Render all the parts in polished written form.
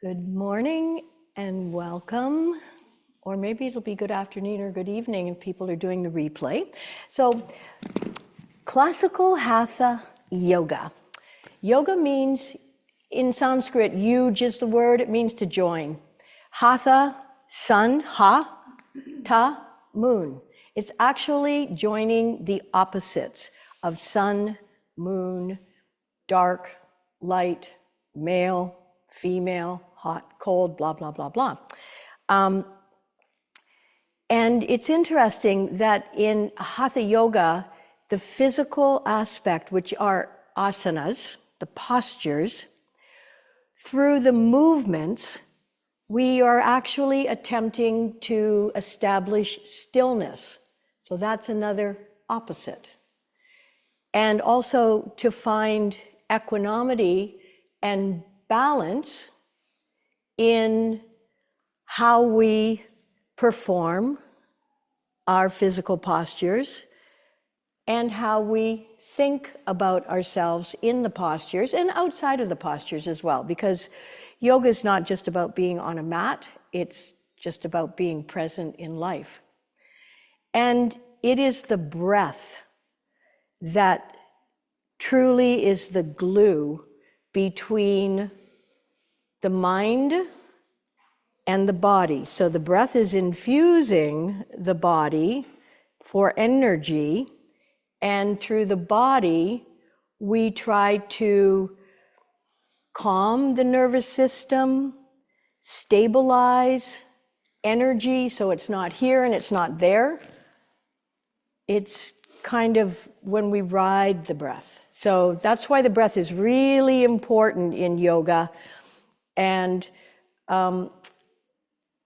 Good morning and welcome, or maybe it'll be good afternoon or good evening if people are doing the replay. So, classical Hatha Yoga. Yoga means, in Sanskrit, yuj is the word, it means to join. Hatha, sun, ha, ta, moon. It's actually joining the opposites of sun, moon, dark, light, male, female, hot, cold, blah, blah, blah, blah. And it's interesting that in Hatha Yoga, the physical aspect, which are asanas, the postures, through the movements, we are actually attempting to establish stillness. So that's another opposite. And also to find equanimity and balance in how we perform our physical postures and how we think about ourselves in the postures and outside of the postures as well, because yoga is not just about being on a mat, it's just about being present in life. And it is the breath that truly is the glue between the mind and the body. So the breath is infusing the body for energy, and through the body, we try to calm the nervous system, stabilize energy so it's not here and it's not there. It's kind of when we ride the breath. So that's why the breath is really important in yoga. And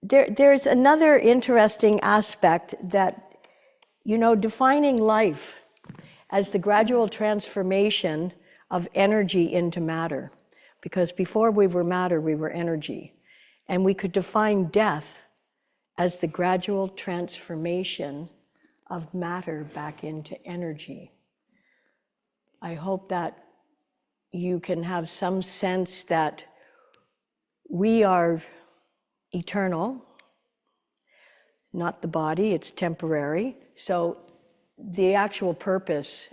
there's another interesting aspect that, defining life as the gradual transformation of energy into matter. Because before we were matter, we were energy. And we could define death as the gradual transformation of matter back into energy. I hope that you can have some sense that we are eternal, not the body, it's temporary. So the actual purpose,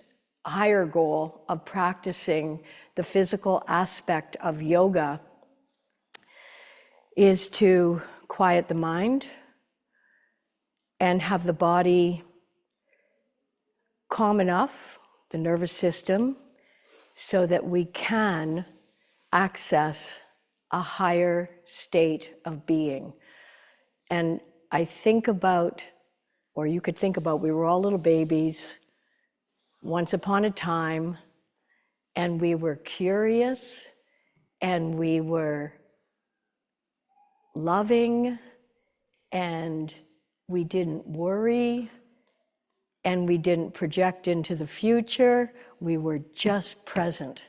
higher goal of practicing the physical aspect of yoga is to quiet the mind and have the body calm enough, the nervous system, so that we can access a higher state of being. And I think about, or you could think about, we were all little babies once upon a time, and we were curious, and we were loving, and we didn't worry, and we didn't project into the future. We were just present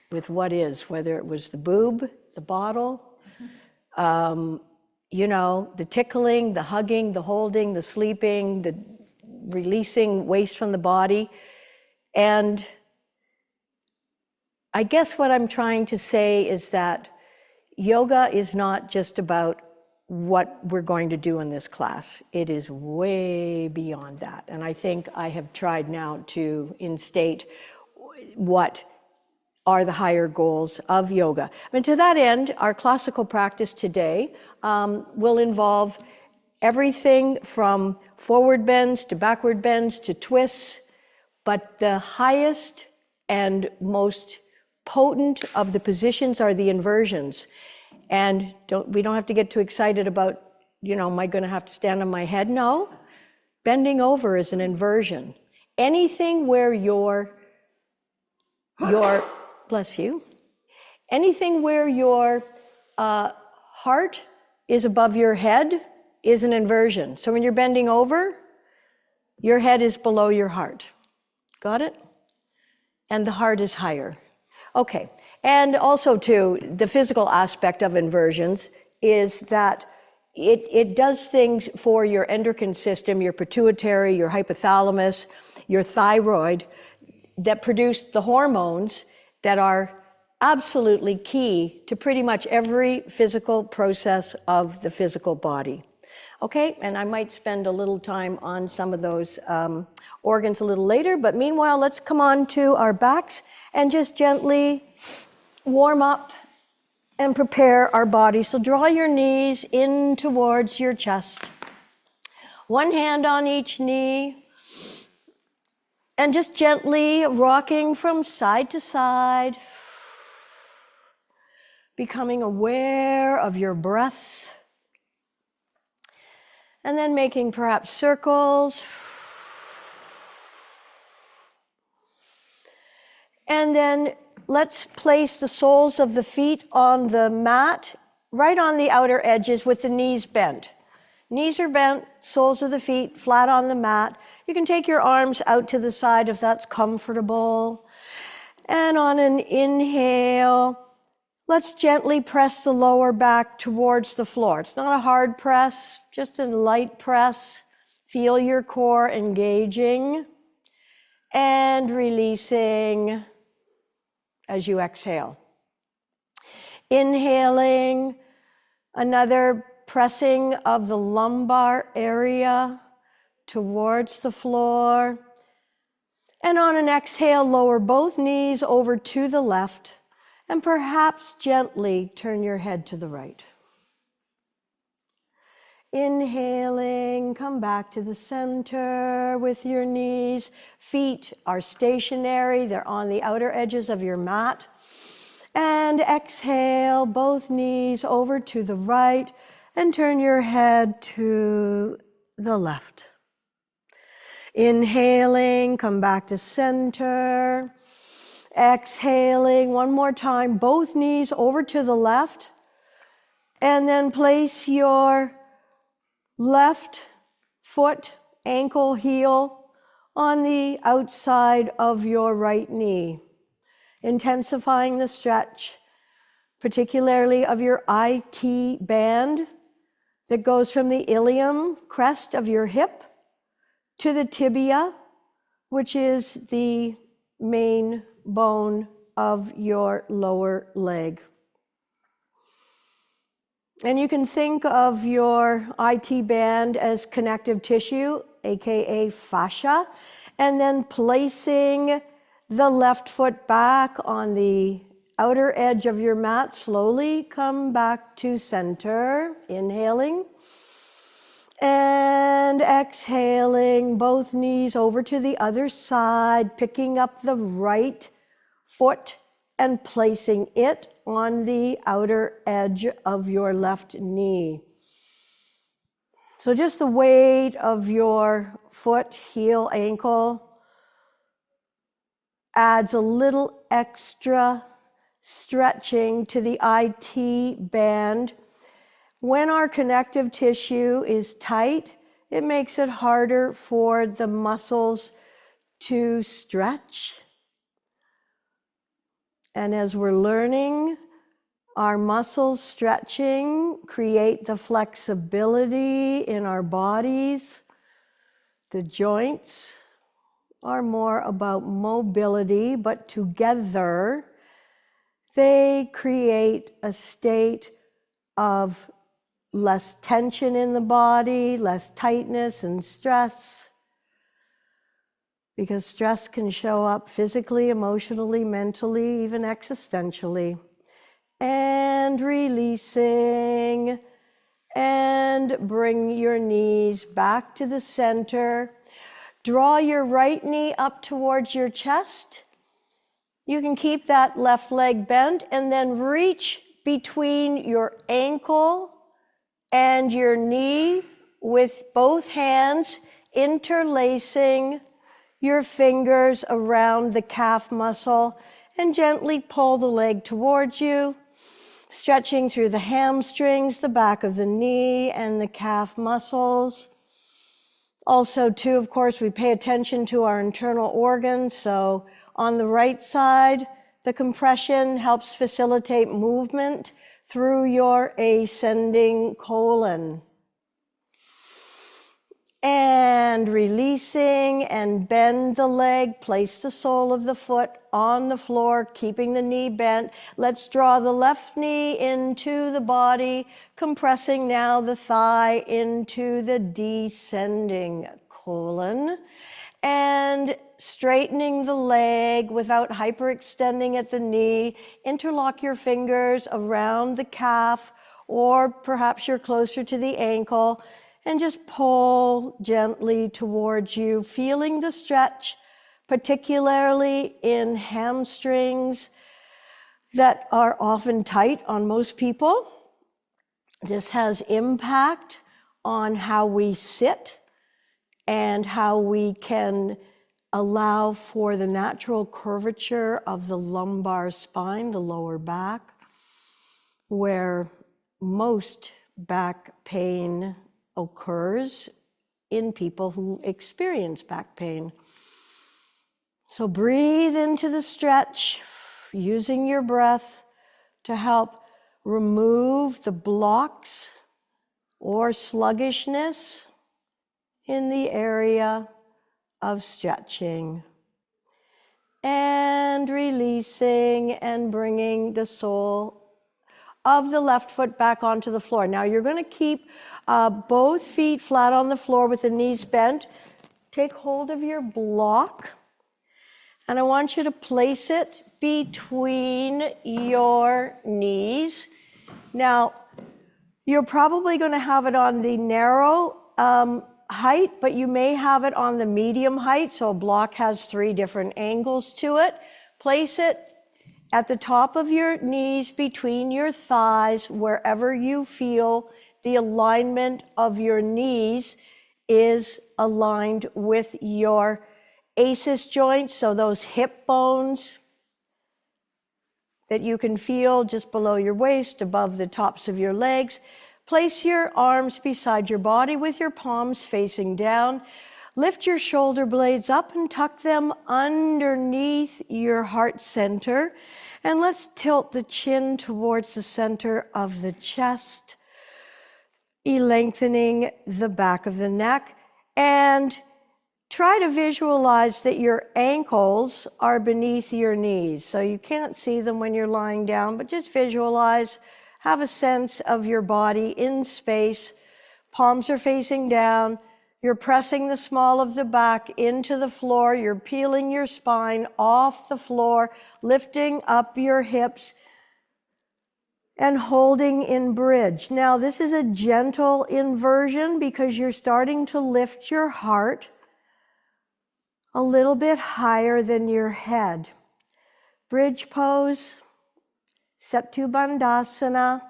with what is, whether it was the boob, the bottle, the tickling, the hugging, the holding, the sleeping, the releasing waste from the body. And I guess what I'm trying to say is that yoga is not just about what we're going to do in this class. It is way beyond that. And I think I have tried now to instate what are the higher goals of yoga. And to that end, our classical practice today will involve everything from forward bends to backward bends to twists, but the highest and most potent of the positions are the inversions. And we don't have to get too excited about, am I going to have to stand on my head? No. Bending over is an inversion. Anything where your bless you, anything where your heart is above your head is an inversion. So when you're bending over, your head is below your heart. Got it? And the heart is higher. Okay. And also, too, the physical aspect of inversions is that it does things for your endocrine system, your pituitary, your hypothalamus, your thyroid, that produce the hormones that are absolutely key to pretty much every physical process of the physical body. Okay, and I might spend a little time on some of those organs a little later, but meanwhile, let's come on to our backs and just gently warm up and prepare our body. So draw your knees in towards your chest. One hand on each knee. And just gently rocking from side to side. Becoming aware of your breath. And then making perhaps circles. And then let's place the soles of the feet on the mat, right on the outer edges with the knees bent. Knees are bent, soles of the feet flat on the mat. You can take your arms out to the side if that's comfortable. And on an inhale, let's gently press the lower back towards the floor. It's not a hard press, just a light press. Feel your core engaging and releasing as you exhale. Inhaling, another pressing of the lumbar area towards the floor. And on an exhale, lower both knees over to the left and perhaps gently turn your head to the right. Inhaling, come back to the center with your knees. Feet are stationary, they're on the outer edges of your mat. And exhale, both knees over to the right and turn your head to the left. Inhaling, come back to center. Exhaling, one more time, both knees over to the left. And then place your left foot, ankle, heel on the outside of your right knee, intensifying the stretch, particularly of your IT band that goes from the ilium, crest of your hip, to the tibia, which is the main bone of your lower leg. And you can think of your IT band as connective tissue, aka fascia, and then placing the left foot back on the outer edge of your mat. Slowly come back to center, inhaling. And exhaling, both knees over to the other side, picking up the right foot and placing it on the outer edge of your left knee. So just the weight of your foot, heel, ankle adds a little extra stretching to the IT band. When our connective tissue is tight, it makes it harder for the muscles to stretch. And as we're learning, our muscles stretching create the flexibility in our bodies. The joints are more about mobility, but together they create a state of less tension in the body, less tightness and stress. Because stress can show up physically, emotionally, mentally, even existentially. And releasing, and bring your knees back to the center. Draw your right knee up towards your chest. You can keep that left leg bent and then reach between your ankle and your knee with both hands, interlacing your fingers around the calf muscle and gently pull the leg towards you, stretching through the hamstrings, the back of the knee, and the calf muscles. Also, too, of course, we pay attention to our internal organs. So on the right side, the compression helps facilitate movement through your ascending colon. And releasing, and bend the leg, place the sole of the foot on the floor, keeping the knee bent. Let's draw the left knee into the body, compressing now the thigh into the descending colon, and straightening the leg without hyperextending at the knee. Interlock your fingers around the calf, or perhaps you're closer to the ankle, and just pull gently towards you, feeling the stretch, particularly in hamstrings that are often tight on most people. This has impact on how we sit and how we can allow for the natural curvature of the lumbar spine, the lower back, where most back pain occurs in people who experience back pain. So breathe into the stretch, using your breath to help remove the blocks or sluggishness in the area of stretching. And releasing and bringing the sole of the left foot back onto the floor. Now you're going to keep both feet flat on the floor with the knees bent. Take hold of your block, and I want you to place it between your knees. Now, you're probably going to have it on the narrow height, but you may have it on the medium height, so a block has 3 different angles to it. Place it at the top of your knees, between your thighs, wherever you feel the alignment of your knees is aligned with your ACES joints, so those hip bones that you can feel just below your waist, above the tops of your legs. Place your arms beside your body with your palms facing down. Lift your shoulder blades up and tuck them underneath your heart center. And let's tilt the chin towards the center of the chest, lengthening the back of the neck. And try to visualize that your ankles are beneath your knees. So you can't see them when you're lying down, but just visualize, have a sense of your body in space. Palms are facing down. You're pressing the small of the back into the floor. You're peeling your spine off the floor, lifting up your hips and holding in bridge. Now, this is a gentle inversion because you're starting to lift your heart a little bit higher than your head. Bridge pose, Setu Bandhasana,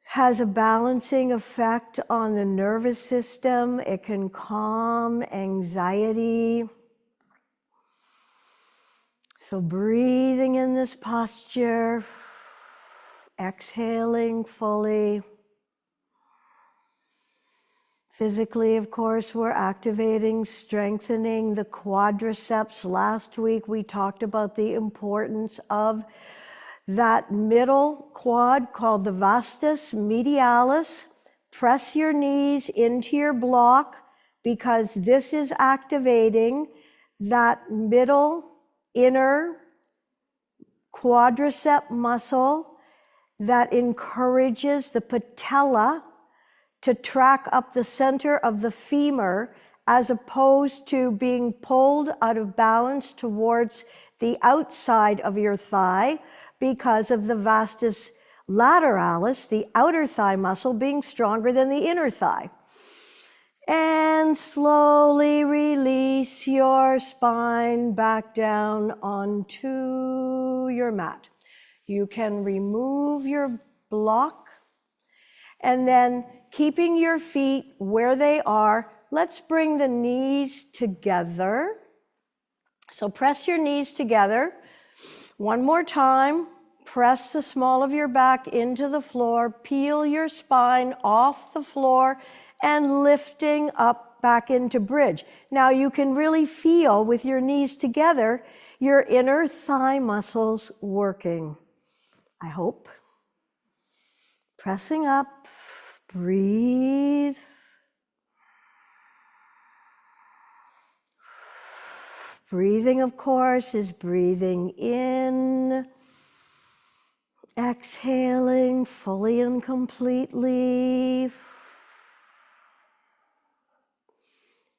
has a balancing effect on the nervous system. It can calm anxiety. So breathing in this posture, exhaling fully. Physically, of course, we're activating, strengthening the quadriceps. Last week, we talked about the importance of that middle quad called the vastus medialis. Press your knees into your block because this is activating that middle inner quadricep muscle that encourages the patella to track up the center of the femur, as opposed to being pulled out of balance towards the outside of your thigh because of the vastus lateralis, the outer thigh muscle, being stronger than the inner thigh. And slowly release your spine back down onto your mat. You can remove your block, and then keeping your feet where they are, let's bring the knees together. So press your knees together. One more time. Press the small of your back into the floor. Peel your spine off the floor and lifting up back into bridge. Now you can really feel with your knees together your inner thigh muscles working, I hope. Pressing up. Breathe. Breathing, of course, is breathing in, exhaling fully and completely,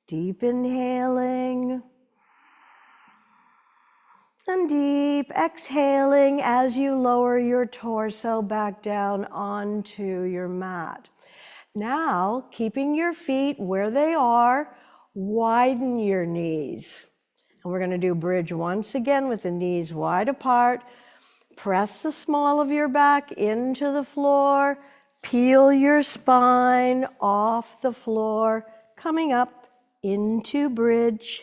deep inhaling, and deep exhaling as you lower your torso back down onto your mat. Now, keeping your feet where they are, widen your knees. And we're going to do bridge once again with the knees wide apart. Press the small of your back into the floor. Peel your spine off the floor, coming up into bridge.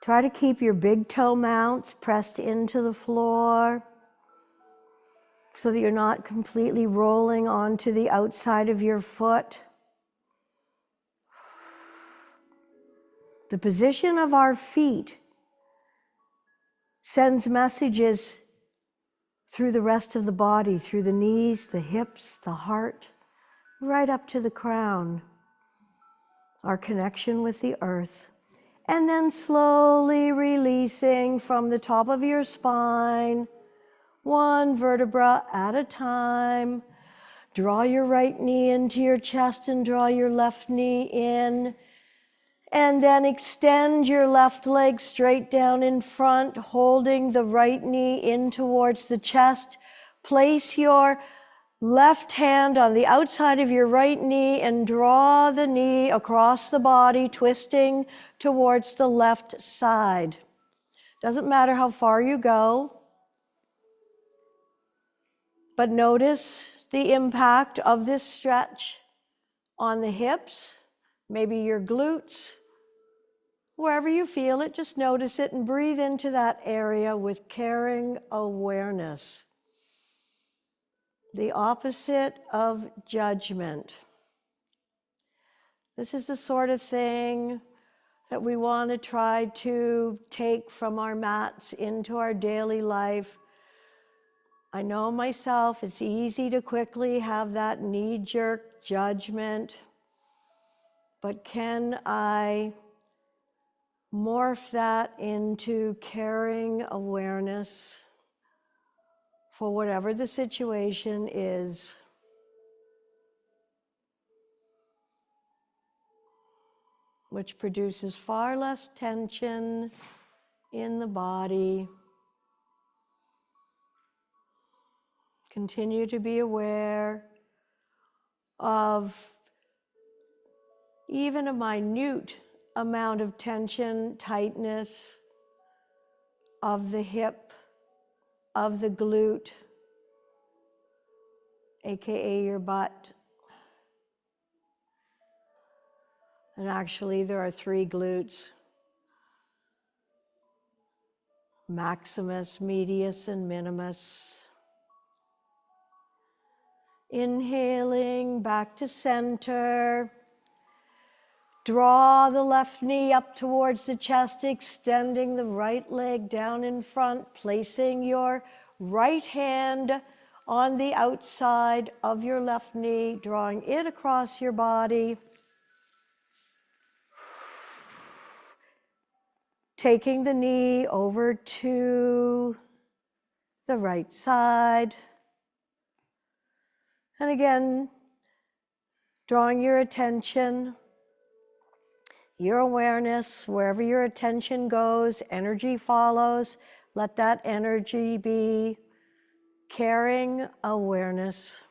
Try to keep your big toe mounts pressed into the floor so that you're not completely rolling onto the outside of your foot. The position of our feet sends messages through the rest of the body, through the knees, the hips, the heart, right up to the crown, our connection with the earth. And then slowly releasing from the top of your spine, one vertebra at a time. Draw your right knee into your chest and draw your left knee in. And then extend your left leg straight down in front, holding the right knee in towards the chest. Place your left hand on the outside of your right knee and draw the knee across the body, twisting towards the left side. Doesn't matter how far you go, but notice the impact of this stretch on the hips, maybe your glutes. Wherever you feel it, just notice it and breathe into that area with caring awareness. The opposite of judgment. This is the sort of thing that we want to try to take from our mats into our daily life. I know myself, it's easy to quickly have that knee-jerk judgment, but can I morph that into caring awareness for whatever the situation is? Which produces far less tension in the body. Continue to be aware of even a minute amount of tension, tightness of the hip, of the glute, aka your butt. And actually there are 3 glutes: maximus, medius, and minimus. Inhaling back to center. Draw the left knee up towards the chest, extending the right leg down in front, placing your right hand on the outside of your left knee, drawing it across your body. Taking the knee over to the right side. And again, drawing your attention, your awareness, wherever your attention goes, energy follows. Let that energy be caring awareness.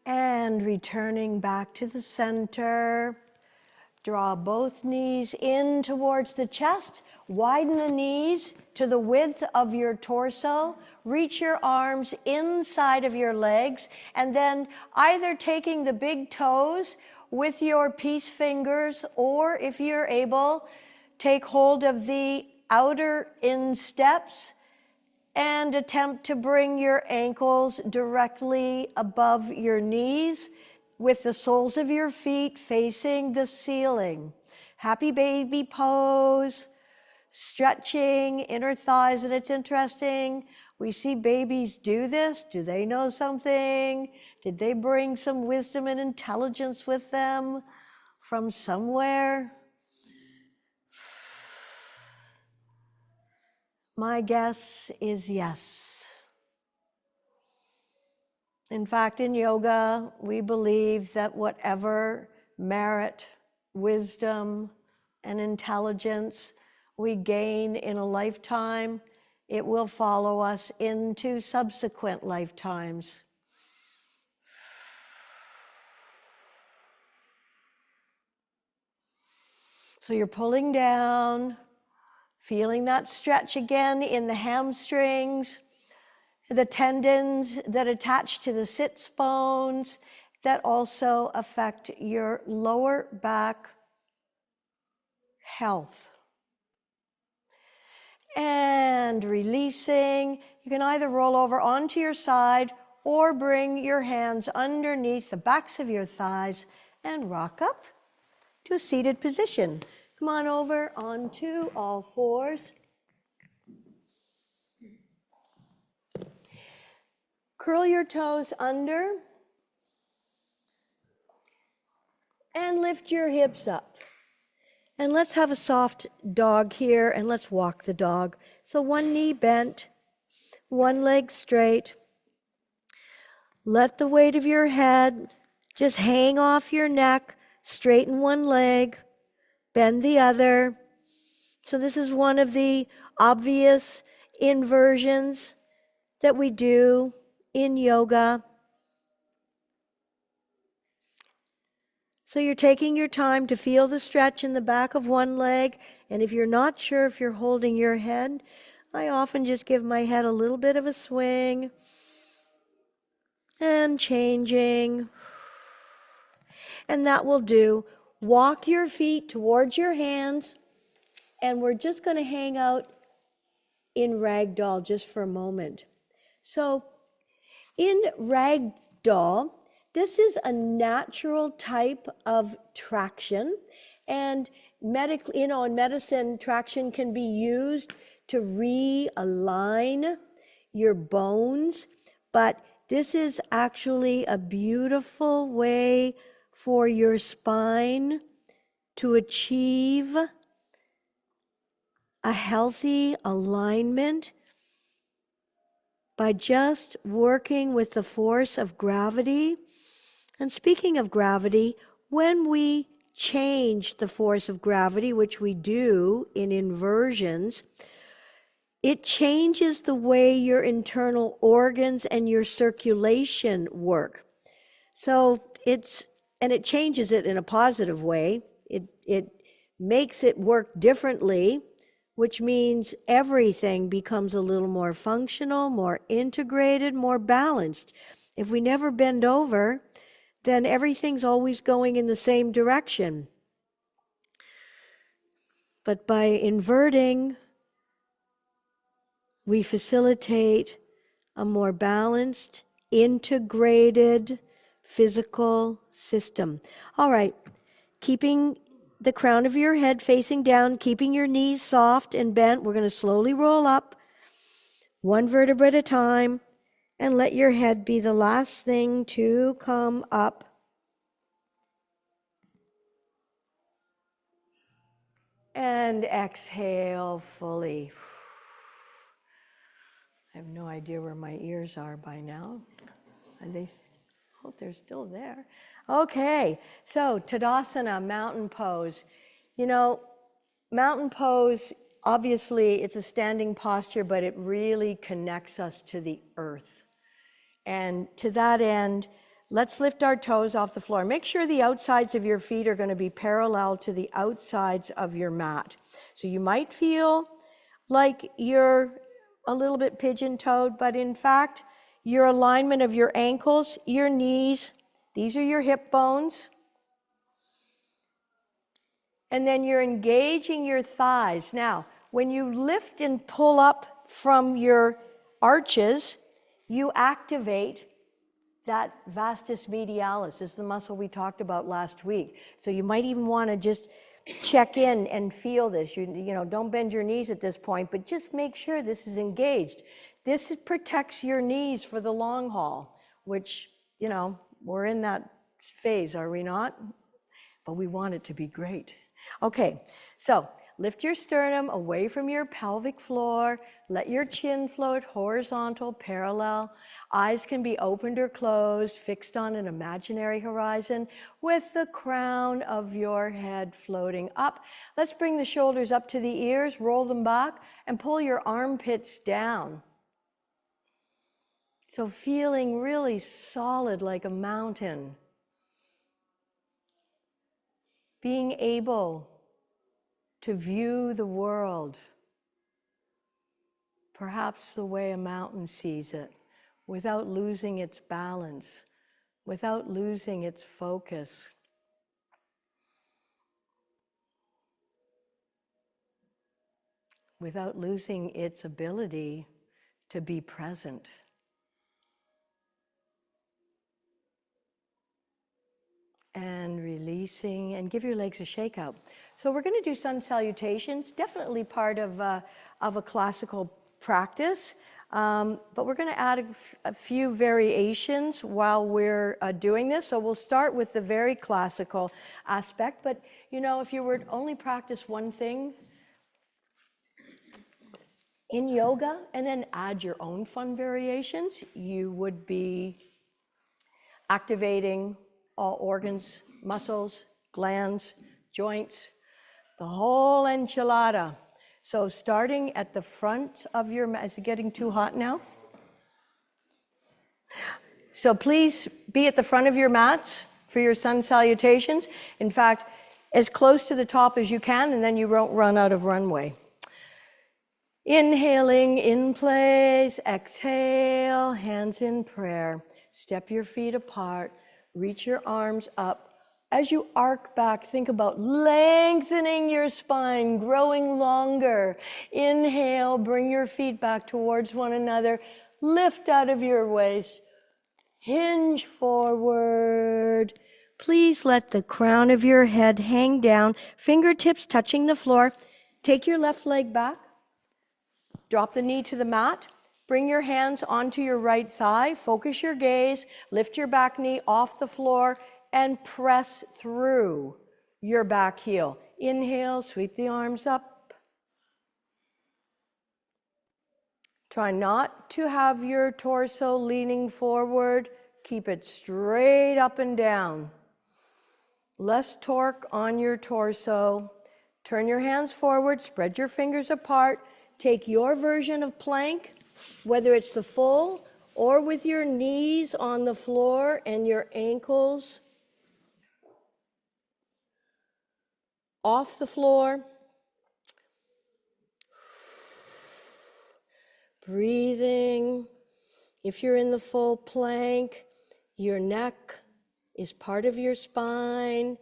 And returning back to the center, Draw both knees in towards the chest. Widen the knees to the width of your torso. Reach your arms inside of your legs. And then either taking the big toes with your peace fingers, or if you're able, take hold of the outer insteps and attempt to bring your ankles directly above your knees with the soles of your feet facing the ceiling. Happy baby pose, stretching inner thighs. And it's interesting, we see babies do this. Do they know something? Did they bring some wisdom and intelligence with them from somewhere? My guess is yes. In fact, in yoga, we believe that whatever merit, wisdom, and intelligence we gain in a lifetime, it will follow us into subsequent lifetimes. So you're pulling down, feeling that stretch again in the hamstrings, the tendons that attach to the sits bones that also affect your lower back health. And releasing, you can either roll over onto your side or bring your hands underneath the backs of your thighs and rock up to a seated position. Come on over onto all fours. Curl your toes under and lift your hips up. And let's have a soft dog here, and let's walk the dog. So one knee bent, one leg straight. Let the weight of your head just hang off your neck, straighten one leg, bend the other. So this is one of the obvious inversions that we do in yoga. So you're taking your time to feel the stretch in the back of one leg. And if you're not sure if you're holding your head, I often just give my head a little bit of a swing and changing. And that will do. Walk your feet towards your hands. And we're just going to hang out in ragdoll just for a moment. So in ragdoll, this is a natural type of traction, and in medicine, traction can be used to realign your bones, but this is actually a beautiful way for your spine to achieve a healthy alignment by just working with the force of gravity. And speaking of gravity, when we change the force of gravity, which we do in inversions, it changes the way your internal organs and your circulation work. So it changes it in a positive way. It makes it work differently, which means everything becomes a little more functional, more integrated, more balanced. If we never bend over, then everything's always going in the same direction. But by inverting, we facilitate a more balanced, integrated physical system. All right, keeping the crown of your head facing down, keeping your knees soft and bent. We're going to slowly roll up, one vertebra at a time, and let your head be the last thing to come up. And exhale fully. I have no idea where my ears are by now. Are they? Oh, they're still there. Okay, so Tadasana, mountain pose. You know, mountain pose, obviously it's a standing posture, but it really connects us to the earth. And to that end, let's lift our toes off the floor. Make sure the outsides of your feet are going to be parallel to the outsides of your mat. So you might feel like you're a little bit pigeon-toed, but in fact, your alignment of your ankles, your knees, these are your hip bones. And then you're engaging your thighs. Now, when you lift and pull up from your arches, you activate that vastus medialis. This is the muscle we talked about last week. So you might even want to just check in and feel this. You know, don't bend your knees at this point, but just make sure this is engaged. This protects your knees for the long haul, which, you know, we're in that phase, are we not? But we want it to be great. Okay, so lift your sternum away from your pelvic floor. Let your chin float horizontal, parallel. Eyes can be opened or closed, fixed on an imaginary horizon with the crown of your head floating up. Let's bring the shoulders up to the ears, roll them back, and pull your armpits down. So feeling really solid like a mountain. Being able to view the world, perhaps the way a mountain sees it, without losing its balance, without losing its focus. Without losing its ability to be present. And releasing, and give your legs a shake out. So we're going to do sun salutations, definitely part of a classical practice, but we're going to add a few variations while we're doing this. So we'll start with the very classical aspect, but you know, if you were to only practice one thing in yoga and then add your own fun variations, you would be activating all organs, muscles, glands, joints, the whole enchilada. So starting at the front of your mat, is it getting too hot now? So please be at the front of your mats for your sun salutations. In fact, as close to the top as you can, and then you won't run out of runway. Inhaling in place, exhale, hands in prayer. Step your feet apart. Reach your arms up. As you arc back, think about lengthening your spine, growing longer. Inhale, bring your feet back towards one another. Lift out of your waist. Hinge forward. Please let the crown of your head hang down, fingertips touching the floor. Take your left leg back. Drop the knee to the mat. Bring your hands onto your right thigh. Focus your gaze. Lift your back knee off the floor and press through your back heel. Inhale, sweep the arms up. Try not to have your torso leaning forward. Keep it straight up and down. Less torque on your torso. Turn your hands forward, spread your fingers apart. Take your version of plank, whether it's the full or with your knees on the floor and your ankles off the floor. Breathing. If you're in the full plank, your neck is part of your spine.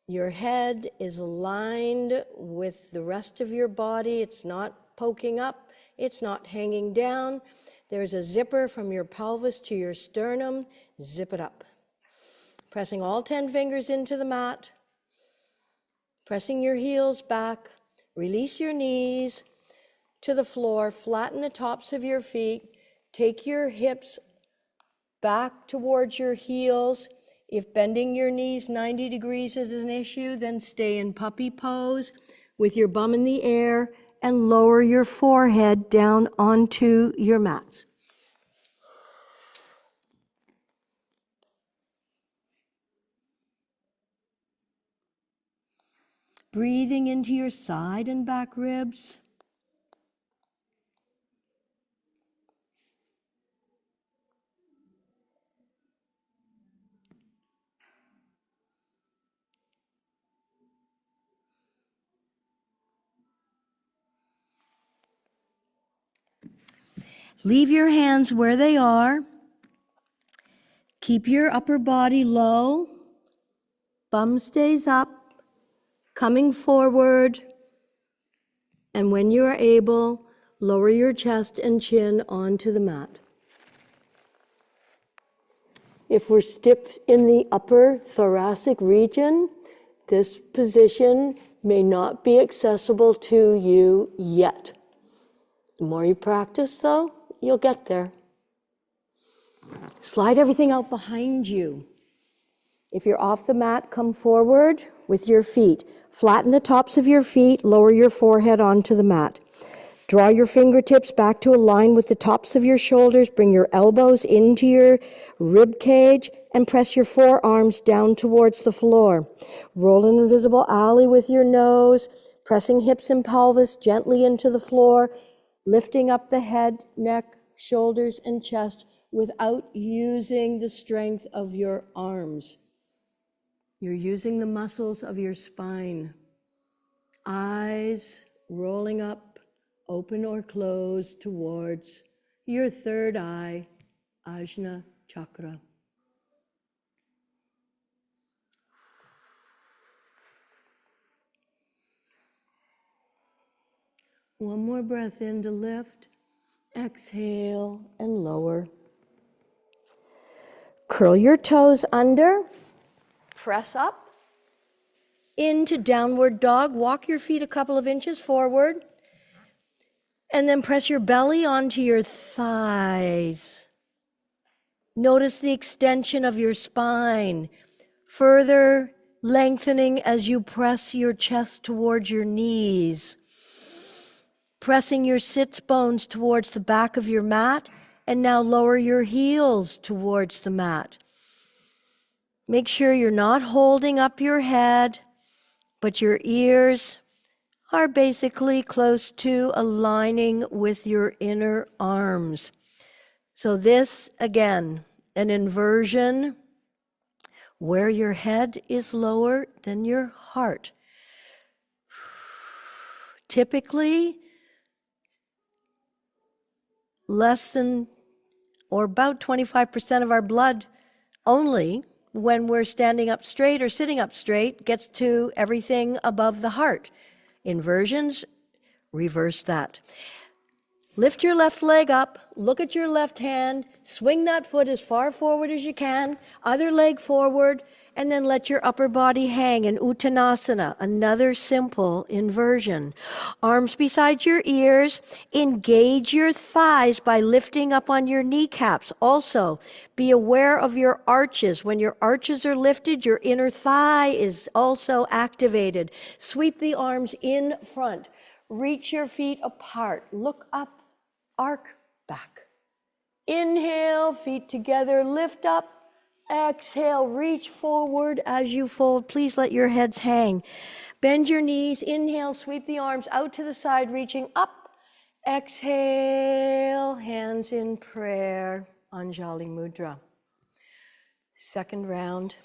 Your head is aligned with the rest of your body. It's not poking up. It's not hanging down. There's a zipper from your pelvis to your sternum. Zip it up. Pressing all 10 fingers into the mat. Pressing your heels back. Release your knees to the floor. Flatten the tops of your feet. Take your hips back towards your heels. If bending your knees 90 degrees is an issue, then stay in puppy pose with your bum in the air and lower your forehead down onto your mats. Breathing into your side and back ribs. Leave your hands where they are. Keep your upper body low. Bum stays up, coming forward. And when you are able, lower your chest and chin onto the mat. If we're stiff in the upper thoracic region, this position may not be accessible to you yet. The more you practice, though, you'll get there. Slide everything out behind you. If you're off the mat, come forward with your feet. Flatten the tops of your feet, lower your forehead onto the mat. Draw your fingertips back to align with the tops of your shoulders. Bring your elbows into your rib cage and press your forearms down towards the floor. Roll an invisible alley with your nose, pressing hips and pelvis gently into the floor, lifting up the head, neck, shoulders, and chest without using the strength of your arms. You're using the muscles of your spine. Eyes rolling up, open or closed towards your third eye, Ajna chakra. One more breath in to lift. Exhale and lower. Curl your toes under. Press up into downward dog. Walk your feet a couple of inches forward. And then press your belly onto your thighs. Notice the extension of your spine, further lengthening as you press your chest towards your knees. Pressing your sits bones towards the back of your mat, and now lower your heels towards the mat. Make sure you're not holding up your head, but your ears are basically close to aligning with your inner arms. So this, again, an inversion where your head is lower than your heart. Typically, less than or about 25% of our blood only when we're standing up straight or sitting up straight gets to everything above the heart. Inversions, reverse that. Lift your left leg up, look at your left hand, swing that foot as far forward as you can, other leg forward, and then let your upper body hang in Uttanasana, another simple inversion. Arms beside your ears, engage your thighs by lifting up on your kneecaps. Also, be aware of your arches. When your arches are lifted, your inner thigh is also activated. Sweep the arms in front. Reach your feet apart. Look up. Arc back. Inhale, feet together, lift up. Exhale, reach forward as you fold. Please let your heads hang. Bend your knees. Inhale, sweep the arms out to the side, reaching up. Exhale, hands in prayer, Anjali Mudra. Second round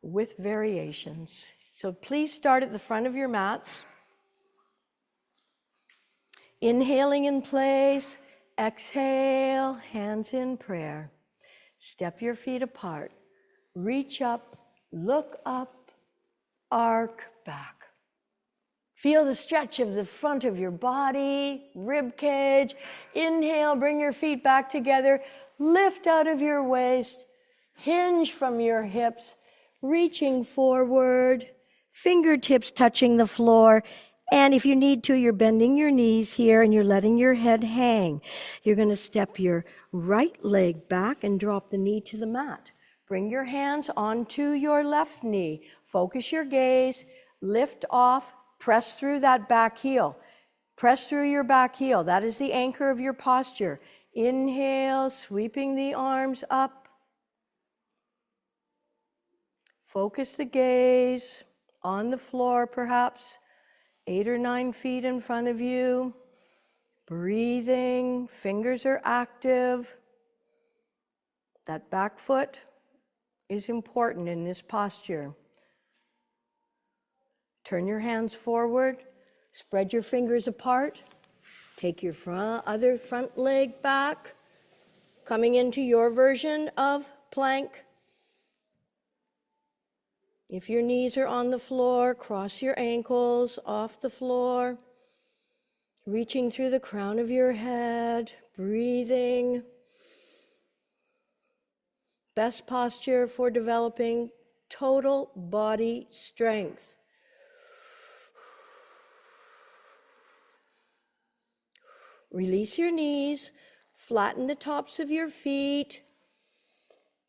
with variations. So please start at the front of your mats. Inhaling in place, exhale, hands in prayer. Step your feet apart, reach up, look up, arc back. Feel the stretch of the front of your body, rib cage. Inhale, bring your feet back together, lift out of your waist, hinge from your hips, reaching forward, fingertips touching the floor. And if you need to, you're bending your knees here and you're letting your head hang. You're going to step your right leg back and drop the knee to the mat. Bring your hands onto your left knee. Focus your gaze, lift off, press through that back heel. Press through your back heel. That is the anchor of your posture. Inhale, sweeping the arms up. Focus the gaze on the floor, perhaps 8 or 9 feet in front of you. Breathing, fingers are active. That back foot is important in this posture. Turn your hands forward, spread your fingers apart. Take your other front leg back, coming into your version of plank. If your knees are on the floor, cross your ankles off the floor, reaching through the crown of your head, breathing. Best posture for developing total body strength. Release your knees, flatten the tops of your feet,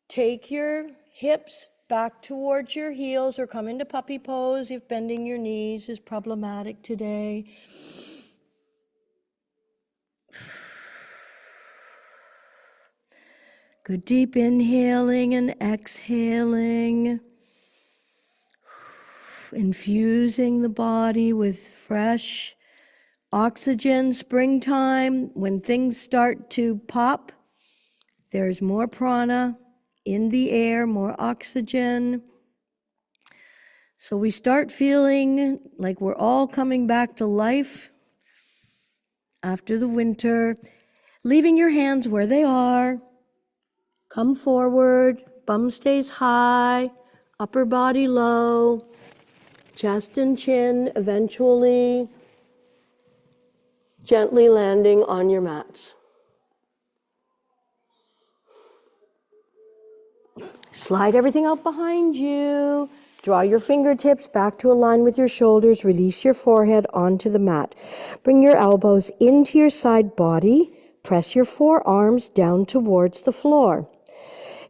take your hips back towards your heels or come into puppy pose if bending your knees is problematic today. Good deep inhaling and exhaling. Infusing the body with fresh oxygen. Springtime, when things start to pop, there's more prana in the air, more oxygen. So we start feeling like we're all coming back to life after the winter. Leaving your hands where they are. Come forward, bum stays high, upper body low, chest and chin eventually gently landing on your mats. Slide everything out behind you. Draw your fingertips back to align with your shoulders. Release your forehead onto the mat. Bring your elbows into your side body. Press your forearms down towards the floor.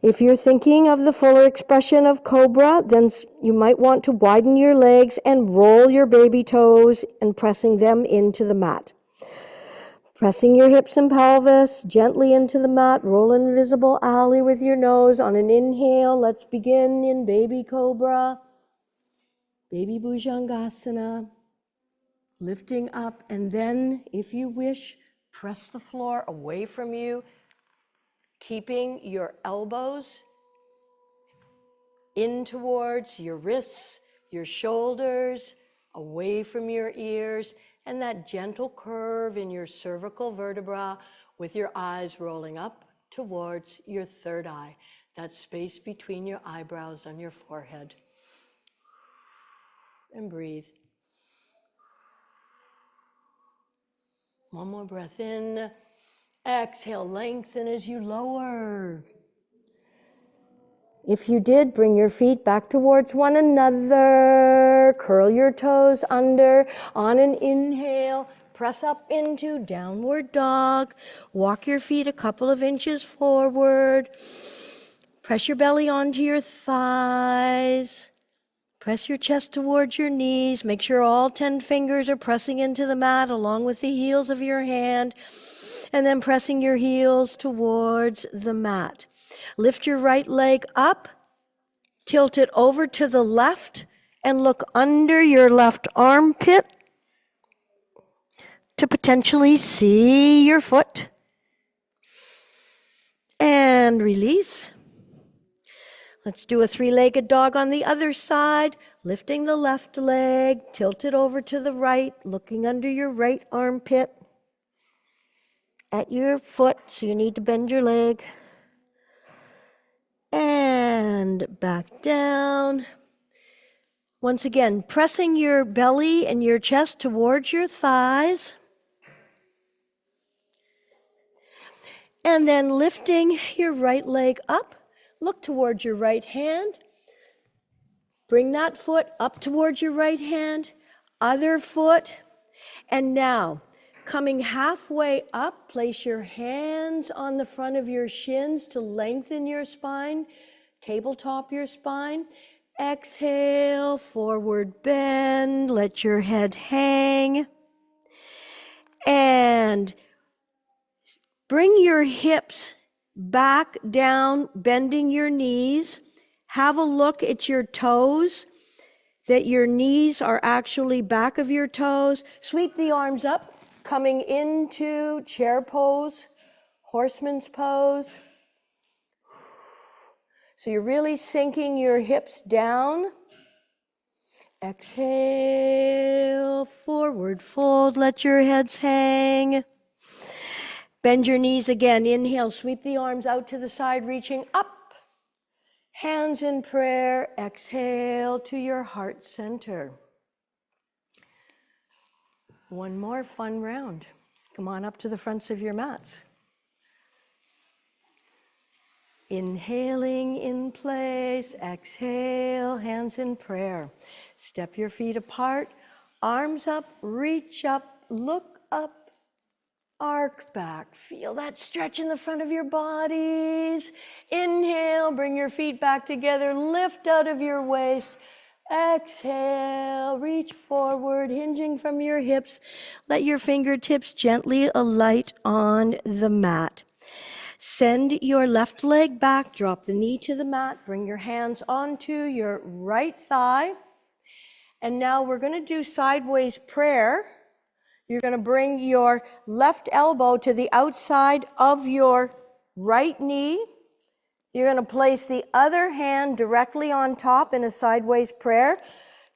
If you're thinking of the fuller expression of cobra, then you might want to widen your legs and roll your baby toes and pressing them into the mat. Pressing your hips and pelvis gently into the mat. Roll invisible alley with your nose. On an inhale, let's begin in baby cobra, baby bhujangasana. Lifting up, and then, if you wish, press the floor away from you, keeping your elbows in towards your wrists, your shoulders, away from your ears, and that gentle curve in your cervical vertebra with your eyes rolling up towards your third eye, that space between your eyebrows on your forehead. And breathe. One more breath in. Exhale, lengthen as you lower. If you did, bring your feet back towards one another. Curl your toes under. On an inhale, press up into downward dog. Walk your feet a couple of inches forward. Press your belly onto your thighs. Press your chest towards your knees. Make sure all 10 fingers are pressing into the mat along with the heels of your hand. And then pressing your heels towards the mat. Lift your right leg up, tilt it over to the left, and look under your left armpit to potentially see your foot. And release. Let's do a three-legged dog on the other side, lifting the left leg, tilt it over to the right, looking under your right armpit at your foot, so you need to bend your leg. And back down. Once again, pressing your belly and your chest towards your thighs. And then lifting your right leg up. Look towards your right hand. Bring that foot up towards your right hand. Other foot. And now, coming halfway up, place your hands on the front of your shins to lengthen your spine. Tabletop your spine. Exhale, forward bend, let your head hang. And bring your hips back down, bending your knees. Have a look at your toes, that your knees are actually back of your toes. Sweep the arms up, coming into chair pose, horseman's pose. So you're really sinking your hips down. Exhale, forward fold, let your heads hang. Bend your knees again. Inhale, sweep the arms out to the side, reaching up. Hands in prayer. Exhale to your heart center. One more fun round. Come on up to the fronts of your mats. Inhaling in place. Exhale, hands in prayer. Step your feet apart. Arms up, reach up, look up, arc back. Feel that stretch in the front of your bodies. Inhale, bring your feet back together. Lift out of your waist. Exhale, reach forward, hinging from your hips. Let your fingertips gently alight on the mat. Send your left leg back, drop the knee to the mat, bring your hands onto your right thigh. And now we're going to do sideways prayer. You're going to bring your left elbow to the outside of your right knee. You're going to place the other hand directly on top in a sideways prayer.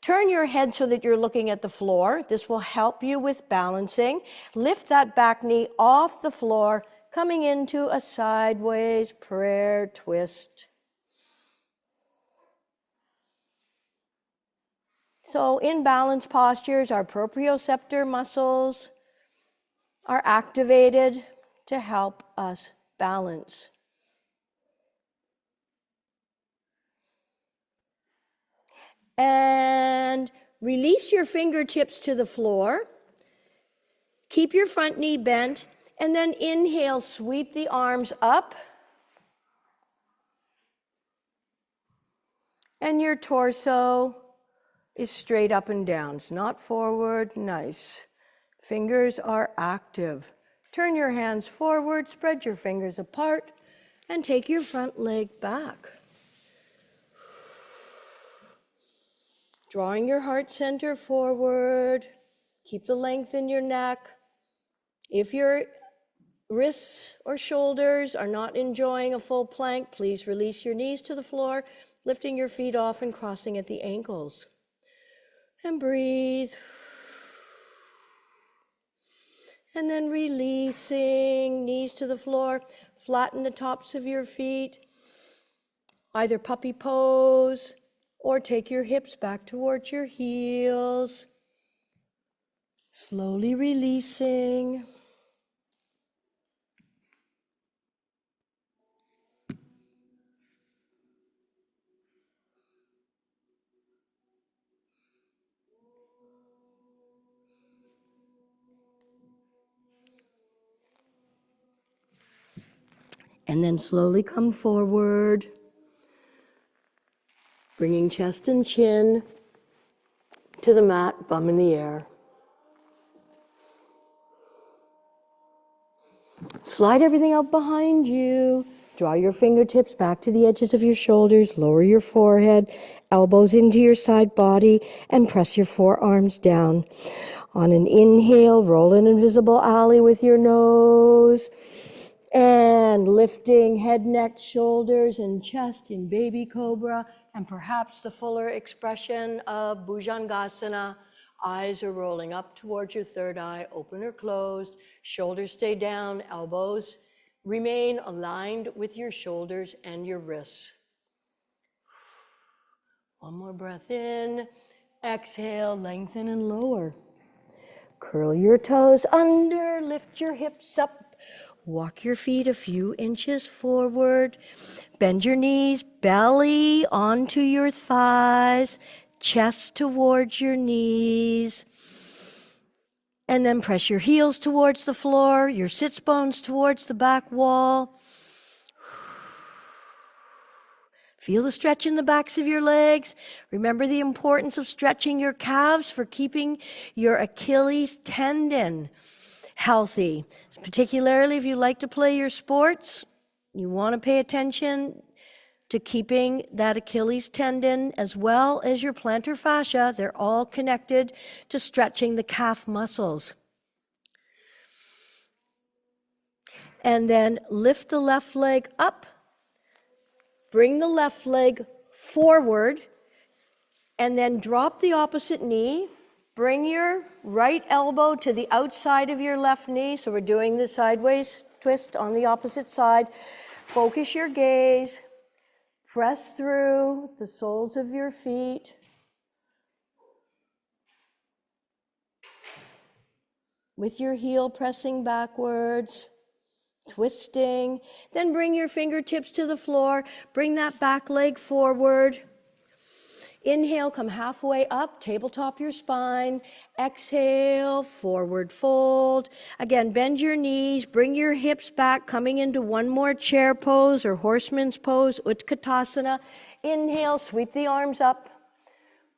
Turn your head so that you're looking at the floor. This will help you with balancing. Lift that back knee off the floor, coming into a sideways prayer twist. So in balance postures, our proprioceptor muscles are activated to help us balance. And release your fingertips to the floor. Keep your front knee bent, and then inhale, sweep the arms up. And your torso is straight up and down. It's not forward. Nice. Fingers are active. Turn your hands forward, spread your fingers apart, and take your front leg back. Drawing your heart center forward. Keep the length in your neck. If your wrists or shoulders are not enjoying a full plank, please release your knees to the floor, lifting your feet off and crossing at the ankles. And breathe. And then releasing, knees to the floor. Flatten the tops of your feet. Either puppy pose or take your hips back towards your heels. Slowly releasing. And then slowly come forward, bringing chest and chin to the mat, bum in the air. Slide everything out behind you. Draw your fingertips back to the edges of your shoulders. Lower your forehead, elbows into your side body, and press your forearms down. On an inhale, roll an invisible alley with your nose. And lifting head, neck, shoulders, and chest in baby cobra, and perhaps the fuller expression of Bhujangasana. Eyes are rolling up towards your third eye, open or closed. Shoulders stay down, elbows remain aligned with your shoulders and your wrists. One more breath in. Exhale, lengthen and lower. Curl your toes under, lift your hips up. Walk your feet a few inches forward. Bend your knees, belly onto your thighs, chest towards your knees. And then press your heels towards the floor, your sits bones towards the back wall. Feel the stretch in the backs of your legs. Remember the importance of stretching your calves for keeping your Achilles tendon healthy. Particularly if you like to play your sports, you want to pay attention to keeping that Achilles tendon as well as your plantar fascia. They're all connected to stretching the calf muscles. And then lift the left leg up. Bring the left leg forward. And then drop the opposite knee. Bring your right elbow to the outside of your left knee. So we're doing this sideways twist on the opposite side. Focus your gaze. Press through the soles of your feet. With your heel pressing backwards, twisting. Then bring your fingertips to the floor. Bring that back leg forward. Inhale, come halfway up, tabletop your spine. Exhale, forward fold. Again, bend your knees, bring your hips back, coming into one more chair pose or horseman's pose, Utkatasana. Inhale, sweep the arms up.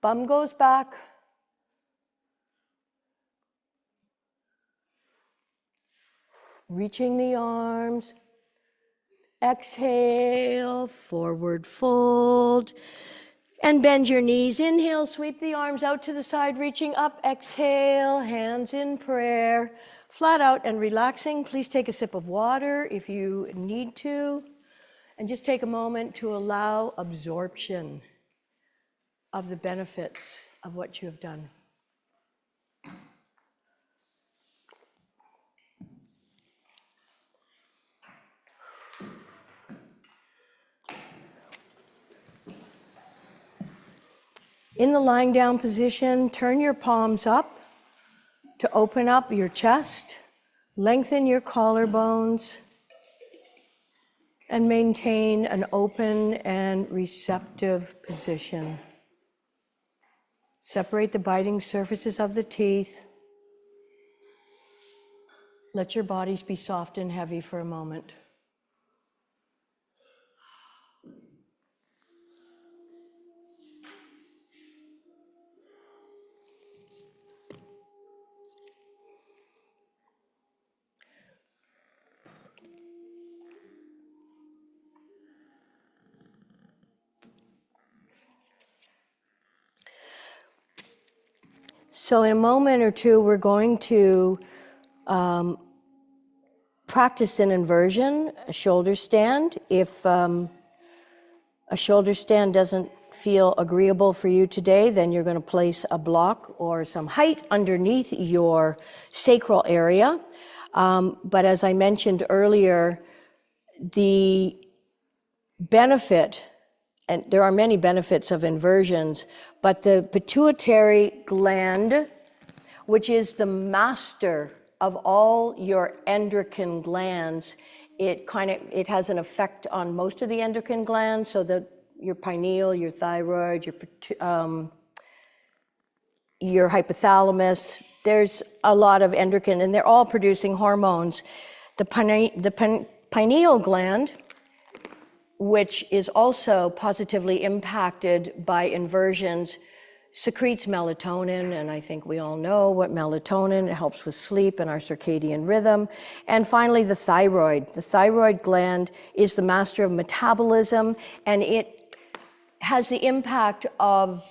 Bum goes back. Reaching the arms. Exhale, forward fold. And bend your knees. Inhale, sweep the arms out to the side, reaching up. Exhale, hands in prayer. Flat out and relaxing. Please take a sip of water if you need to. And just take a moment to allow absorption of the benefits of what you have done. In the lying down position, turn your palms up to open up your chest, lengthen your collarbones, and maintain an open and receptive position. Separate the biting surfaces of the teeth. Let your bodies be soft and heavy for a moment. So in a moment or two, we're going to practice an inversion, a shoulder stand. If a shoulder stand doesn't feel agreeable for you today, then you're going to place a block or some height underneath your sacral area. But as I mentioned earlier, the benefit, and there are many benefits of inversions, but the pituitary gland, which is the master of all your endocrine glands, it has an effect on most of the endocrine glands, so that your pineal, your thyroid, your hypothalamus, there's a lot of endocrine, and they're all producing hormones. The pineal gland, which is also positively impacted by inversions, secretes melatonin, and I think we all know what melatonin, it helps with sleep and our circadian rhythm. And finally, the thyroid. The thyroid gland is the master of metabolism, and it has the impact of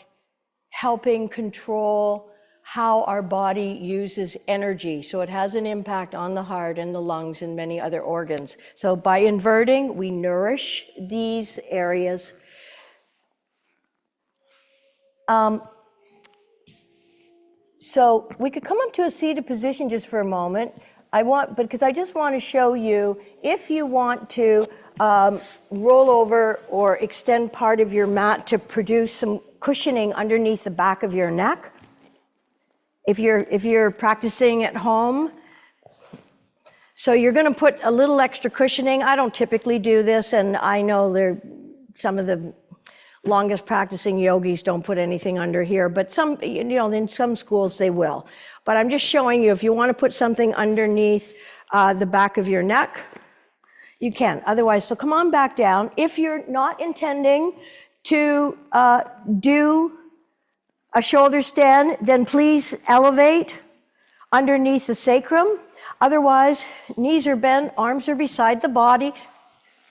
helping control how our body uses energy. So it has an impact on the heart and the lungs and many other organs. So by inverting, we nourish these areas. So we could come up to a seated position just for a moment. Because I just want to show you, if you want to roll over or extend part of your mat to produce some cushioning underneath the back of your neck. If you're practicing at home, so you're going to put a little extra cushioning. I don't typically do this, and I know some of the longest practicing yogis don't put anything under here, but in some schools they will. But I'm just showing you, if you want to put something underneath the back of your neck, you can. Otherwise, so come on back down. If you're not intending to do a shoulder stand, then please elevate underneath the sacrum. Otherwise, knees are bent, arms are beside the body.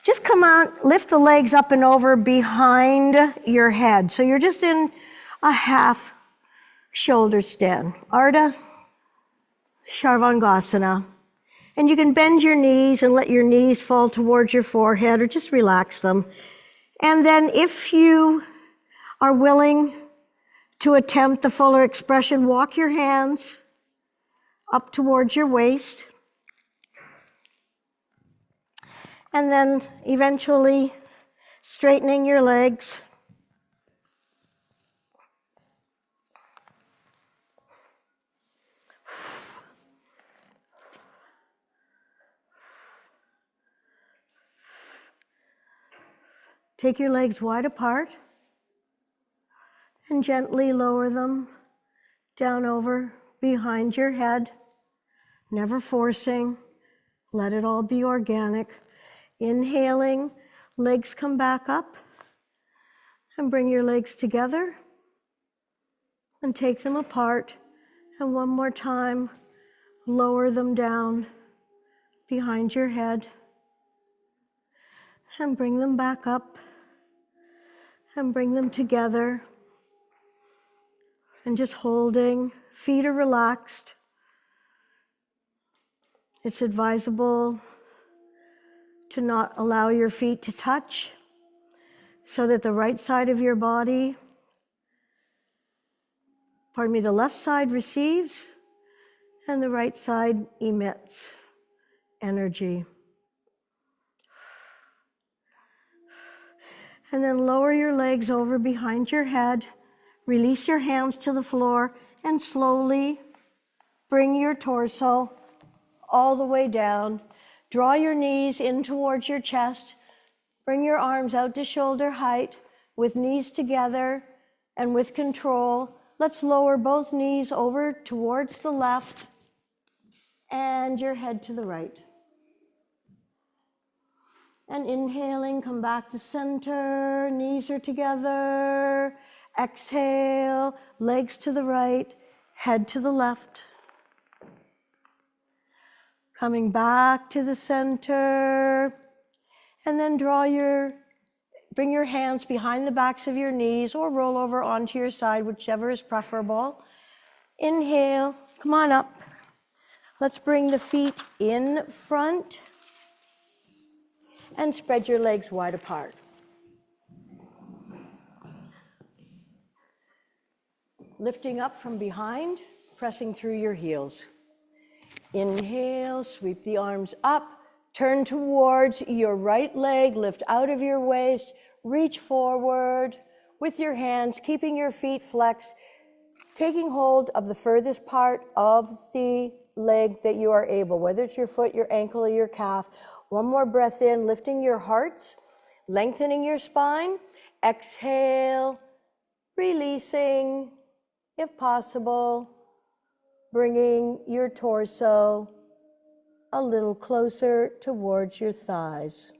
Just come out, lift the legs up and over behind your head. So you're just in a half shoulder stand. Ardha Chaturvangasana. And you can bend your knees and let your knees fall towards your forehead or just relax them. And then if you are willing to attempt the fuller expression, walk your hands up towards your waist. And then eventually straightening your legs. Take your legs wide apart and gently lower them down over behind your head, never forcing. Let it all be organic. Inhaling, legs come back up, and bring your legs together and take them apart. And one more time, lower them down behind your head and bring them back up and bring them together. And just holding, feet are relaxed. It's advisable to not allow your feet to touch so that the right side of your body, the left side receives and the right side emits energy. And then lower your legs over behind your head, release your hands to the floor, and slowly bring your torso all the way down. Draw your knees in towards your chest. Bring your arms out to shoulder height with knees together and with control. Let's lower both knees over towards the left and your head to the right. And inhaling, come back to center, knees are together. Exhale, legs to the right, head to the left. Coming back to the center, and then bring your hands behind the backs of your knees or roll over onto your side, whichever is preferable. Inhale, come on up. Let's bring the feet in front and spread your legs wide apart. Lifting up from behind, pressing through your heels. Inhale, sweep the arms up, turn towards your right leg, lift out of your waist, reach forward with your hands, keeping your feet flexed, taking hold of the furthest part of the leg that you are able, whether it's your foot, your ankle, or your calf. One more breath in, lifting your hearts, lengthening your spine. Exhale, releasing, if possible, bringing your torso a little closer towards your thighs.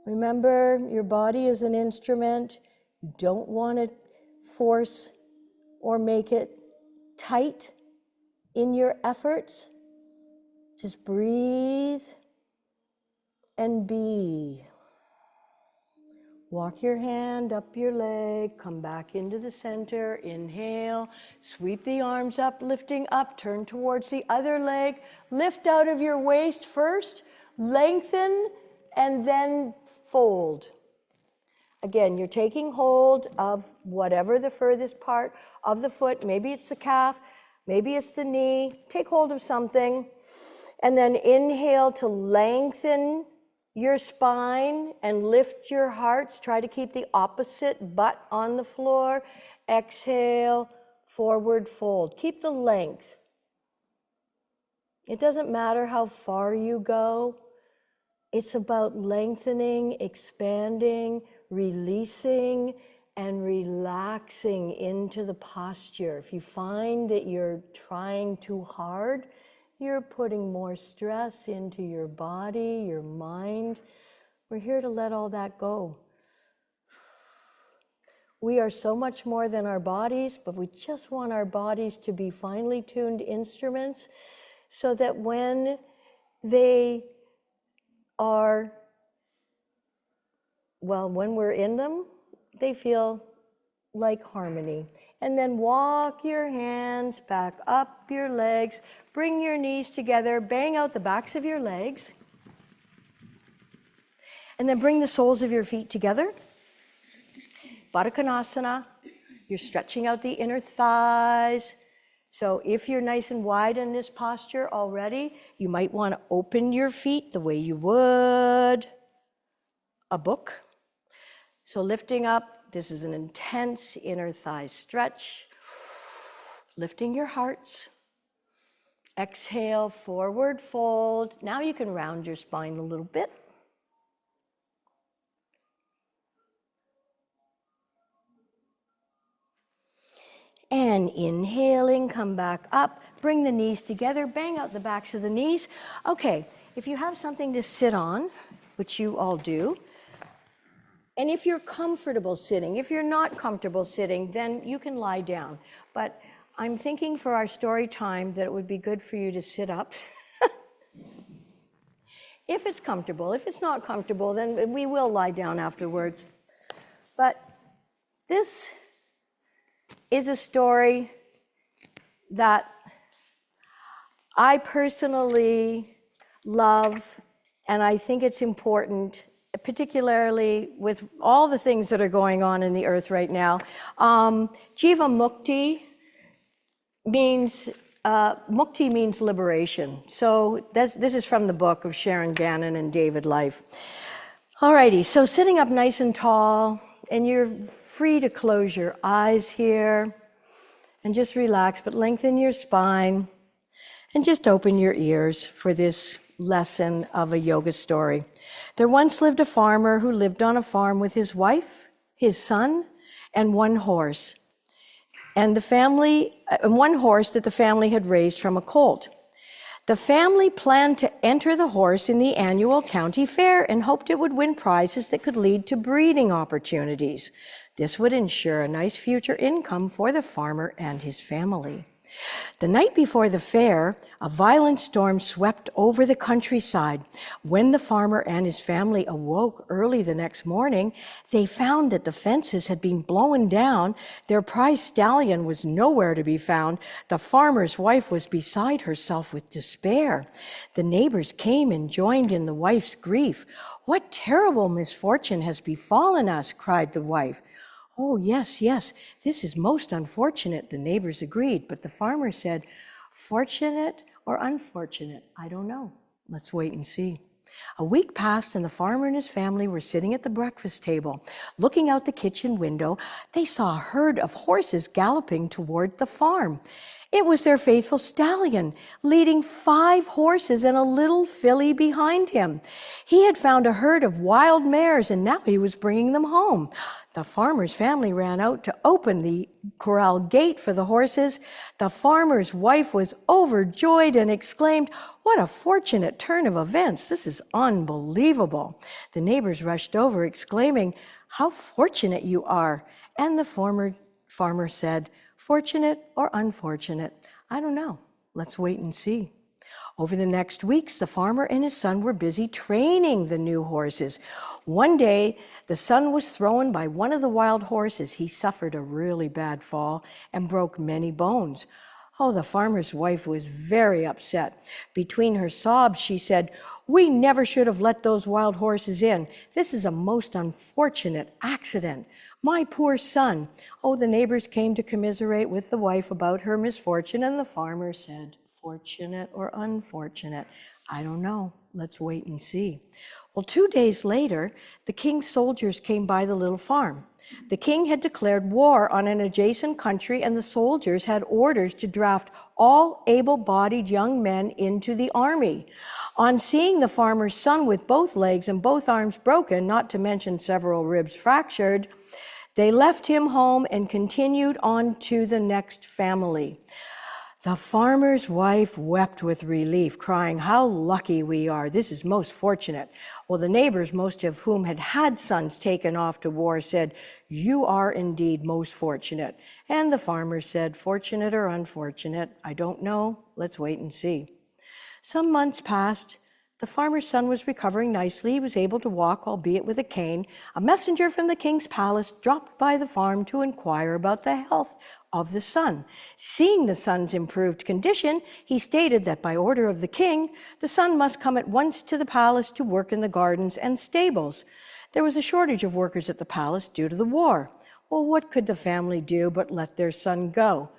Remember, your body is an instrument. You don't want to force or make it tight in your efforts. Just breathe and be. Walk your hand up your leg, come back into the center, inhale, sweep the arms up, lifting up, turn towards the other leg, lift out of your waist first, lengthen, and then fold. Again, you're taking hold of whatever the furthest part of the foot, maybe it's the calf, maybe it's the knee, take hold of something, and then inhale to lengthen your spine and lift your hearts. Try to keep the opposite butt on the floor. Exhale, forward fold. Keep the length. It doesn't matter how far you go. It's about lengthening, expanding, releasing, and relaxing into the posture. If you find that you're trying too hard, you're putting more stress into your body, your mind. We're here to let all that go. We are so much more than our bodies, but we just want our bodies to be finely tuned instruments so that when they are, when we're in them, they feel like harmony. And then walk your hands back up your legs, bring your knees together, bang out the backs of your legs, and then bring the soles of your feet together. Baddha Konasana, you're stretching out the inner thighs, So if you're nice and wide in this posture already, you might want to open your feet the way you would a book. So lifting up, this is an intense inner thigh stretch. Lifting your hearts. Exhale, forward fold. Now you can round your spine a little bit. And inhaling, come back up, bring the knees together, bang out the backs of the knees. Okay, if you have something to sit on, which you all do, and if you're comfortable sitting, if you're not comfortable sitting, then you can lie down. But I'm thinking for our story time that it would be good for you to sit up. If it's comfortable. If it's not comfortable, then we will lie down afterwards. But this is a story that I personally love, and I think it's important, particularly with all the things that are going on in the earth right now. Jiva Mukti means, Mukti means liberation. So this is from the book of Sharon Gannon and David Life. Alrighty, so sitting up nice and tall, and you're free to close your eyes here and just relax, but lengthen your spine and just open your ears for this lesson of a yoga story. There once lived a farmer who lived on a farm with his wife, his son, and one horse. And one horse that the family had raised from a colt. The family planned to enter the horse in the annual county fair and hoped it would win prizes that could lead to breeding opportunities. This would ensure a nice future income for the farmer and his family. The night before the fair, a violent storm swept over the countryside. When the farmer and his family awoke early the next morning, they found that the fences had been blown down. Their prize stallion was nowhere to be found. The farmer's wife was beside herself with despair. The neighbors came and joined in the wife's grief. "What terrible misfortune has befallen us?" cried the wife. "Oh, yes, this is most unfortunate," the neighbors agreed. But the farmer said, "Fortunate or unfortunate? I don't know. Let's wait and see." A week passed, and the farmer and his family were sitting at the breakfast table. Looking out the kitchen window, they saw a herd of horses galloping toward the farm. It was their faithful stallion, leading 5 horses and a little filly behind him. He had found a herd of wild mares, and now he was bringing them home. The farmer's family ran out to open the corral gate for the horses. The farmer's wife was overjoyed and exclaimed, "What a fortunate turn of events! This is unbelievable." The neighbors rushed over, exclaiming, "How fortunate you are!" And the farmer said, "Fortunate or unfortunate? I don't know. Let's wait and see." Over the next weeks, the farmer and his son were busy training the new horses. One day, the son was thrown by one of the wild horses. He suffered a really bad fall and broke many bones. Oh, the farmer's wife was very upset. Between her sobs, she said, "We never should have let those wild horses in. This is a most unfortunate accident. My poor son." Oh, the neighbors came to commiserate with the wife about her misfortune, and the farmer said, "Fortunate or unfortunate? I don't know. Let's wait and see." Well, 2 days later, the king's soldiers came by the little farm. The king had declared war on an adjacent country, and the soldiers had orders to draft all able-bodied young men into the army. On seeing the farmer's son with both legs and both arms broken, not to mention several ribs fractured, they left him home and continued on to the next family. The farmer's wife wept with relief, crying, "How lucky we are. This is most fortunate." Well, the neighbors, most of whom had had sons taken off to war, said, "You are indeed most fortunate." And the farmer said, "Fortunate or unfortunate? I don't know. Let's wait and see." Some months passed. The farmer's son was recovering nicely. He was able to walk, albeit with a cane. A messenger from the king's palace dropped by the farm to inquire about the health of the son. Seeing the son's improved condition, he stated that by order of the king, the son must come at once to the palace to work in the gardens and stables. There was a shortage of workers at the palace due to the war. Well, what could the family do but let their son go?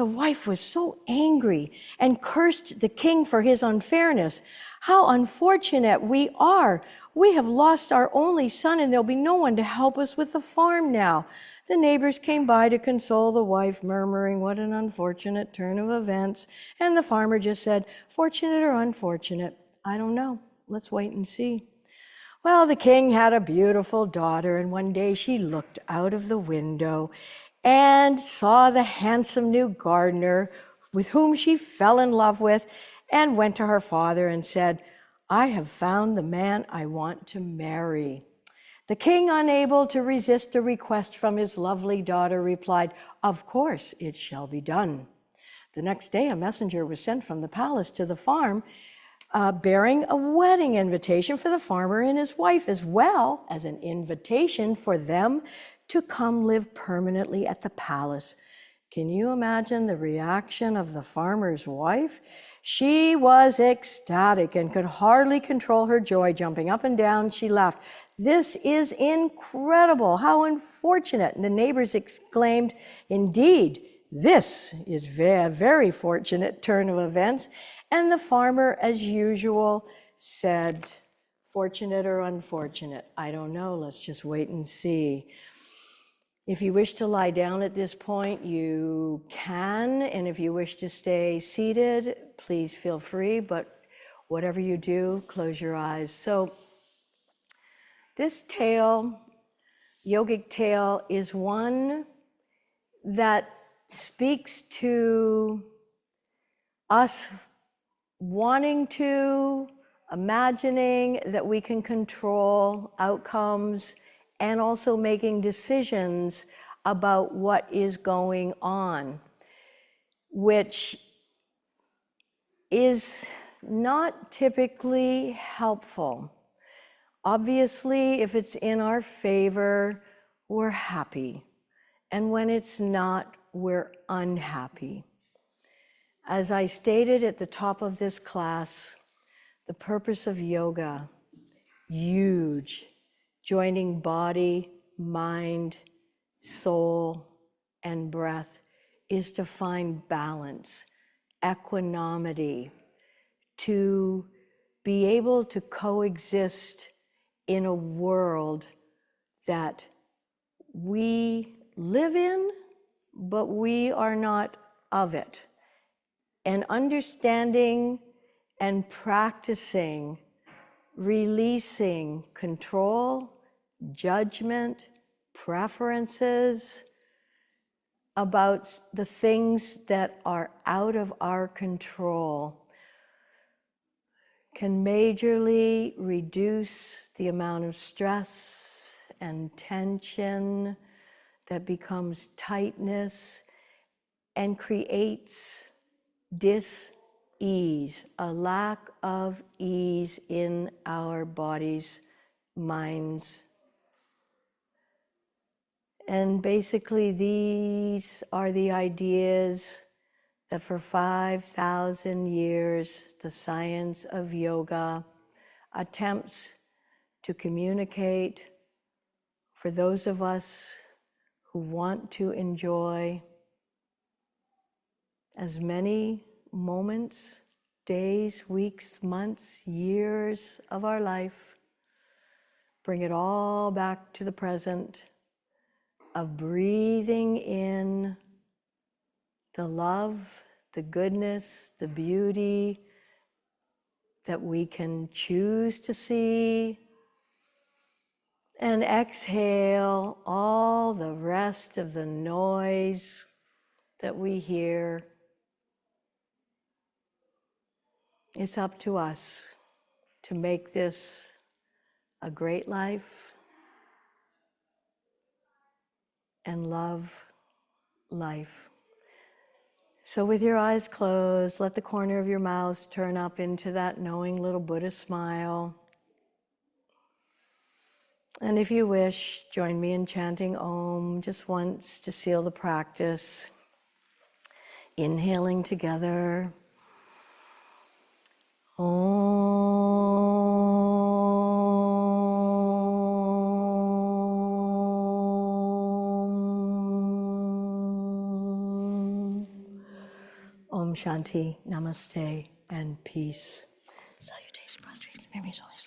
The wife was so angry and cursed the king for his unfairness. How unfortunate we are. We have lost our only son, and there'll be no one to help us with the farm now. The neighbors came by to console the wife, murmuring, what an unfortunate turn of events. And the farmer just said, fortunate or unfortunate? I don't know. Let's wait and see. Well, the king had a beautiful daughter, and one day she looked out of the window and saw the handsome new gardener with whom she fell in love with, and went to her father and said, I have found the man I want to marry. The king, unable to resist a request from his lovely daughter, replied, of course it shall be done. The next day, a messenger was sent from the palace to the farm, bearing a wedding invitation for the farmer and his wife, as well as an invitation for them to come live permanently at the palace. Can you imagine the reaction of the farmer's wife? She was ecstatic and could hardly control her joy. Jumping up and down, she laughed. This is incredible. How unfortunate. And the neighbors exclaimed, indeed, this is a very fortunate turn of events. And the farmer, as usual, said, fortunate or unfortunate? I don't know. Let's just wait and see. If you wish to lie down at this point, you can. And if you wish to stay seated, please feel free. But whatever you do, close your eyes. So this tale, yogic tale, is one that speaks to us wanting to, imagining that we can control outcomes, and also making decisions about what is going on, which is not typically helpful. Obviously, if it's in our favor, we're happy. And when it's not, we're unhappy. As I stated at the top of this class, the purpose of yoga, huge, joining body, mind, soul, and breath, is to find balance, equanimity, to be able to coexist in a world that we live in, but we are not of it. And understanding and practicing, releasing control, judgment, preferences about the things that are out of our control can majorly reduce the amount of stress and tension that becomes tightness and creates dis-ease, a lack of ease in our bodies, minds. And basically these are the ideas that for 5,000 years, the science of yoga attempts to communicate for those of us who want to enjoy as many moments, days, weeks, months, years of our life, bring it all back to the present of breathing in the love, the goodness, the beauty that we can choose to see, and exhale all the rest of the noise that we hear. It's up to us to make this a great life and love life. So with your eyes closed, let the corner of your mouth turn up into that knowing little Buddha smile. And if you wish, join me in chanting Om just once to seal the practice. Inhaling together. Om. Om Shanti, Namaste, and peace. Salutations, prostrations, memories, always